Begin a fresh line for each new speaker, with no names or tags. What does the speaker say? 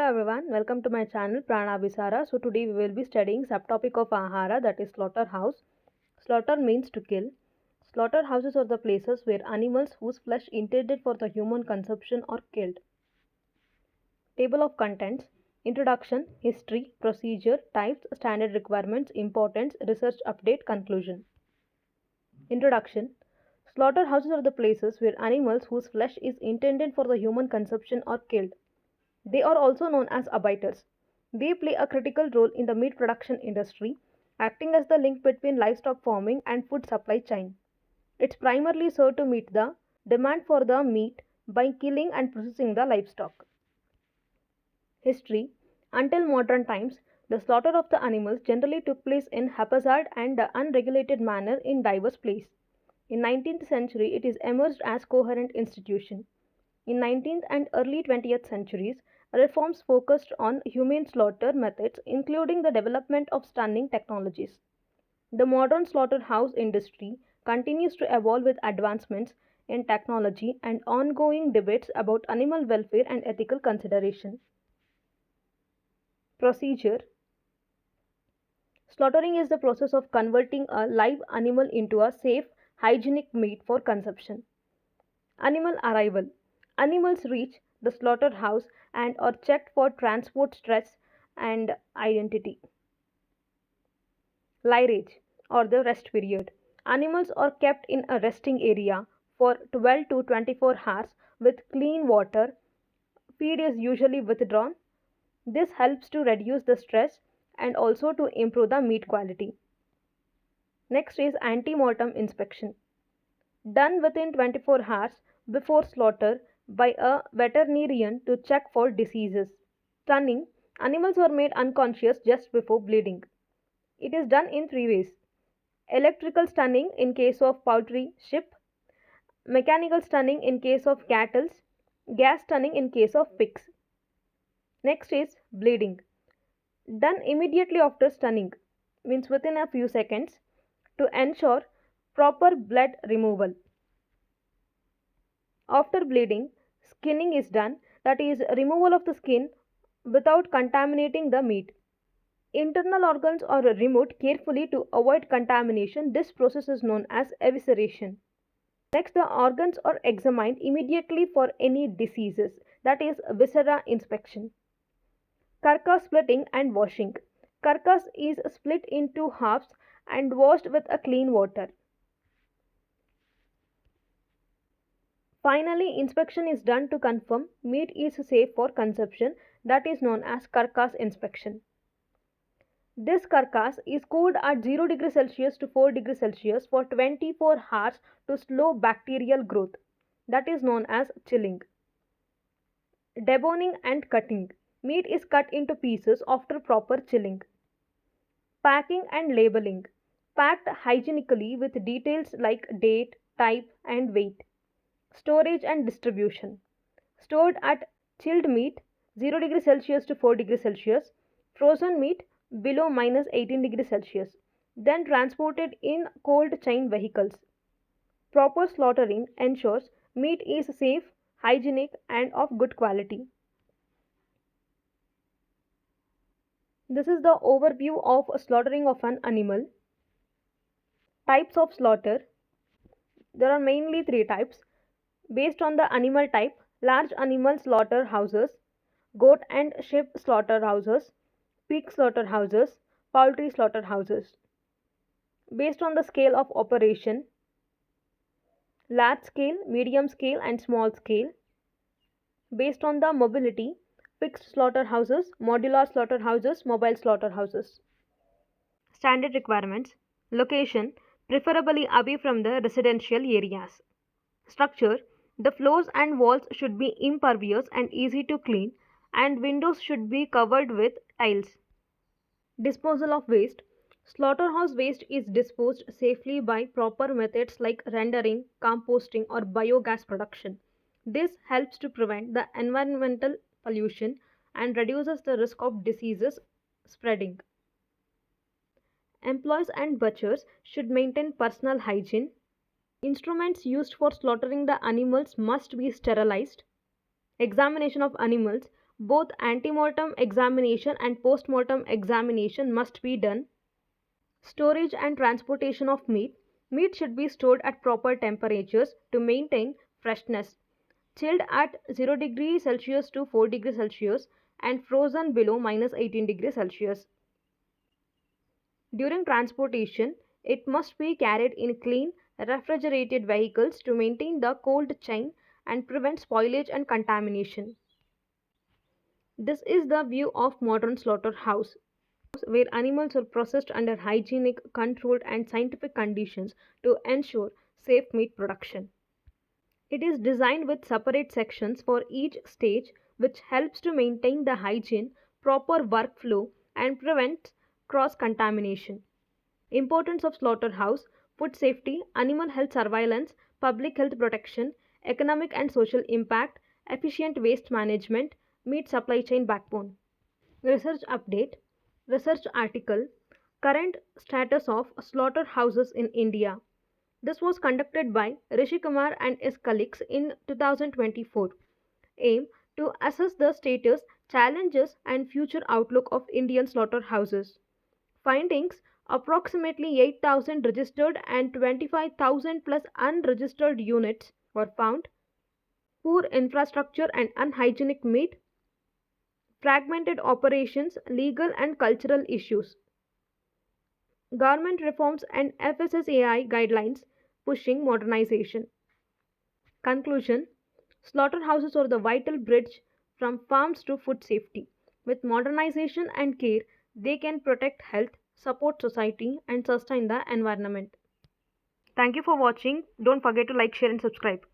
everyone, welcome to my channel Pranabhisara. So today we will be studying subtopic of Ahara, that is slaughterhouse. Slaughter means to kill. Slaughterhouses are the places where animals whose flesh intended for the human consumption are killed. Table of contents: Introduction, History, Procedure, Types, Standard Requirements, Importance, Research Update, Conclusion. Introduction. Slaughterhouses are the places where animals whose flesh is intended for the human consumption are killed. They are also known as abattoirs. They play a critical role in the meat production industry, acting as the link between livestock farming and food supply chain. It's primarily served to meet the demand for the meat by killing and processing the livestock. History. Until modern times, the slaughter of the animals generally took place in haphazard and unregulated manner in diverse places. In 19th century, it is emerged as coherent institution. In 19th and early 20th centuries, reforms focused on humane slaughter methods, including the development of stunning technologies. The modern slaughterhouse industry continues to evolve with advancements in technology and ongoing debates about animal welfare and ethical consideration. Procedure. Slaughtering is the process of converting a live animal into a safe, hygienic meat for consumption. Animal arrival. Animals reach the slaughterhouse and are checked for transport stress and identity. Lairage or the rest period. Animals are kept in a resting area for 12 to 24 hours with clean water. Feed is usually withdrawn. This helps to reduce the stress and also to improve the meat quality. Next is ante-mortem inspection. Done within 24 hours before slaughter by a veterinarian to check for diseases. Stunning. Animals are made unconscious just before bleeding. It is done in three ways: electrical stunning in case of poultry, sheep; mechanical stunning in case of cattle; gas stunning in case of pigs. Next is bleeding. Done immediately after stunning, means within a few seconds, to ensure proper blood removal. After bleeding, skinning is done, that is, removal of the skin without contaminating the meat. Internal organs are removed carefully to avoid contamination. This process is known as evisceration. Next, the organs are examined immediately for any diseases, that is, viscera inspection. Carcass splitting and washing. Carcass is split into halves and washed with a clean water. Finally, inspection is done to confirm meat is safe for consumption, that is known as carcass inspection. This carcass is cooled at 0 degrees Celsius to 4 degrees Celsius for 24 hours to slow bacterial growth, that is known as chilling. Deboning and cutting. Meat is cut into pieces after proper chilling. Packing and labeling. Packed hygienically with details like date, type and weight. Storage and distribution. Stored at chilled meat 0 degrees Celsius to 4 degrees Celsius. Frozen meat below minus 18 degrees Celsius. Then transported in cold chain vehicles. Proper slaughtering ensures meat is safe, hygienic and of good quality. This is the overview of slaughtering of an animal. Types of slaughter. There are mainly three types. Based on the animal type: large animal slaughterhouses, goat and sheep slaughterhouses, pig slaughterhouses, poultry slaughterhouses. Based on the scale of operation: large scale, medium scale and small scale. Based on the mobility: fixed slaughterhouses, modular slaughterhouses, mobile slaughterhouses. Standard requirements: location, preferably away from the residential areas. Structure: the floors and walls should be impervious and easy to clean, and windows should be covered with tiles. Disposal of waste: slaughterhouse waste is disposed safely by proper methods like rendering, composting or biogas production. This helps to prevent the environmental pollution and reduces the risk of diseases spreading. Employees and butchers should maintain personal hygiene. Instruments used for slaughtering the animals must be sterilized. Examination of animals Both ante-mortem examination and post-mortem examination must be done. Storage and transportation of meat. Meat should be stored at proper temperatures to maintain freshness. Chilled at 0 degrees Celsius to 4 degrees Celsius and frozen below minus 18 degrees Celsius. During transportation, it must be carried in clean, refrigerated vehicles to maintain the cold chain and prevent spoilage and contamination. This is the view of modern slaughterhouse, where animals are processed under hygienic, controlled, and scientific conditions to ensure safe meat production. It is designed with separate sections for each stage, which helps to maintain the hygiene, proper workflow, and prevents cross-contamination. Importance of slaughterhouse: food safety, animal health surveillance, public health protection, economic and social impact, efficient waste management, meat supply chain backbone. Research update. Research article: Current status of slaughterhouses in India. This was conducted by Rishi Kumar and his colleagues in 2024. Aim to assess the status, challenges, and future outlook of Indian slaughterhouses. Findings: approximately 8,000 registered and 25,000 plus unregistered units were found. Poor infrastructure and unhygienic meat. Fragmented operations, legal and cultural issues. Government reforms and FSSAI guidelines pushing modernization. Conclusion: slaughterhouses are the vital bridge from farms to food safety. With modernization and care, they can protect health, support society, and sustain the environment. Thank you for watching. Don't forget to like, share, and subscribe.